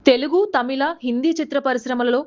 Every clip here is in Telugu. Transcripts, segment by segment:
తెలుగు, తమిళ, హిందీ చిత్ర పరిశ్రమలలో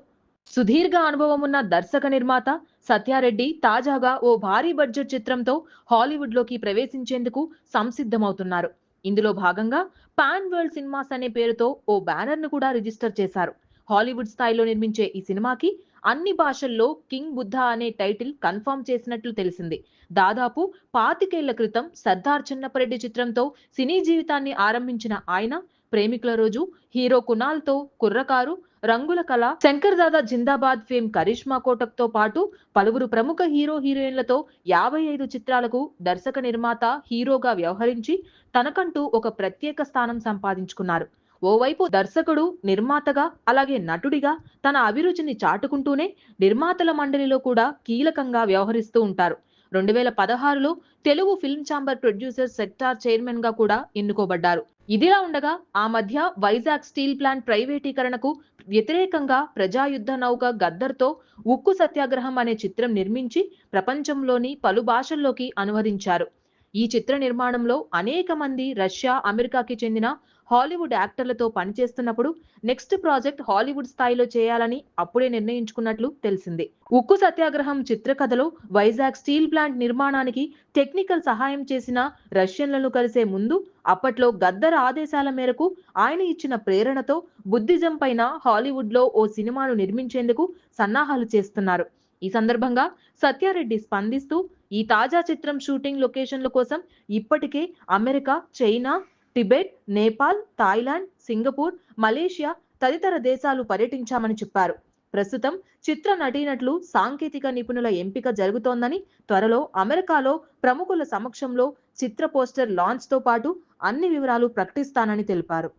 సుదీర్ఘ అనుభవం ఉన్న దర్శక నిర్మాత సత్యారెడ్డి తాజాగా ఓ భారీ బడ్జెట్ చిత్రంతో హాలీవుడ్‌లోకి ప్రవేశించేందుకు సంసిద్ధమవుతున్నారు. ఇందులో భాగంగా పాన్ వరల్డ్ సినిమాస్ అనే పేరుతో ఓ బ్యానర్‌ను కూడా రిజిస్టర్ చేశారు. హాలీవుడ్ స్థాయిలో నిర్మించే ఈ సినిమాకి అన్ని భాషల్లో కింగ్ బుద్ధ అనే టైటిల్ కన్ఫర్మ్ చేసినట్లు తెలిసింది. దాదాపు 25 ఏళ్ల క్రితం సర్దార్ చిన్నపరెడ్డి చిత్రంతో సినీ జీవితాన్ని ఆరంభించిన ఆయన ప్రేమికుల రోజు, హీరో కునాల్‌తో కుర్రకారు, రంగుల కళ, శంకర్ దాదా జిందాబాద్ ఫేమ్ కరిష్మా కోటక్‌తో పాటు పలువురు ప్రముఖ హీరో హీరోయిన్లతో 55 చిత్రాలకు దర్శక నిర్మాత, హీరోగా వ్యవహరించి తనకంటూ ఒక ప్రత్యేక స్థానం సంపాదించుకున్నారు. ఓవైపు దర్శకుడు, నిర్మాతగా, అలాగే నటుడిగా తన అభిరుచిని చాటుకుంటూనే నిర్మాతల మండలిలో కూడా కీలకంగా వ్యవహరిస్తూ ఉంటారు. 2016లో Telugu film chamber producer sector chairman గా కూడా ఎన్నుకోబడ్డారు. ఇదిలా ఉండగా ఆ మధ్య వైజాగ్ స్టీల్ ప్లాంట్ ప్రైవేటీకరణకు వ్యతిరేకంగా ప్రజాయుద్ధ నౌక గద్దర్‌తో ఉక్కు సత్యాగ్రహం అనే చిత్రం నిర్మించి ప్రపంచంలోని పలు భాషల్లోకి అనువదించారు. ఈ చిత్ర నిర్మాణంలో అనేక మంది రష్యా, అమెరికాకి చెందిన హాలీవుడ్ యాక్టర్లతో పనిచేస్తున్నప్పుడు నెక్స్ట్ ప్రాజెక్ట్ హాలీవుడ్ స్థాయిలో చేయాలని అప్పుడే నిర్ణయించుకున్నట్లు తెలిసింది. ఉక్కు సత్యాగ్రహం చిత్రకథలో వైజాగ్ స్టీల్ ప్లాంట్ నిర్మాణానికి టెక్నికల్ సహాయం చేసిన రష్యన్లను కలిసే ముందు అప్పట్లో గద్దర్ ఆదేశాల మేరకు ఆయన ఇచ్చిన ప్రేరణతో బుద్ధిజం పైన హాలీవుడ్‌లో ఓ సినిమాను నిర్మించేందుకు సన్నాహాలు చేస్తున్నారు. ఈ సందర్భంగా సత్యారెడ్డి స్పందిస్తూ ఈ తాజా చిత్రం షూటింగ్ లొకేషన్ల కోసం ఇప్పటికే America, China, Tibet, Nepal, Thailand, Singapore, Malaysia తదితర దేశాలు పర్యటించామని చెప్పారు. ప్రస్తుతం చిత్ర నటీనటులు, సాంకేతిక నిపుణుల ఎంపిక జరుగుతోందని, త్వరలో అమెరికాలో ప్రముఖుల సమక్షంలో చిత్ర పోస్టర్ లాంచ్‌తో పాటు అన్ని వివరాలు ప్రకటిస్తానని తెలిపారు.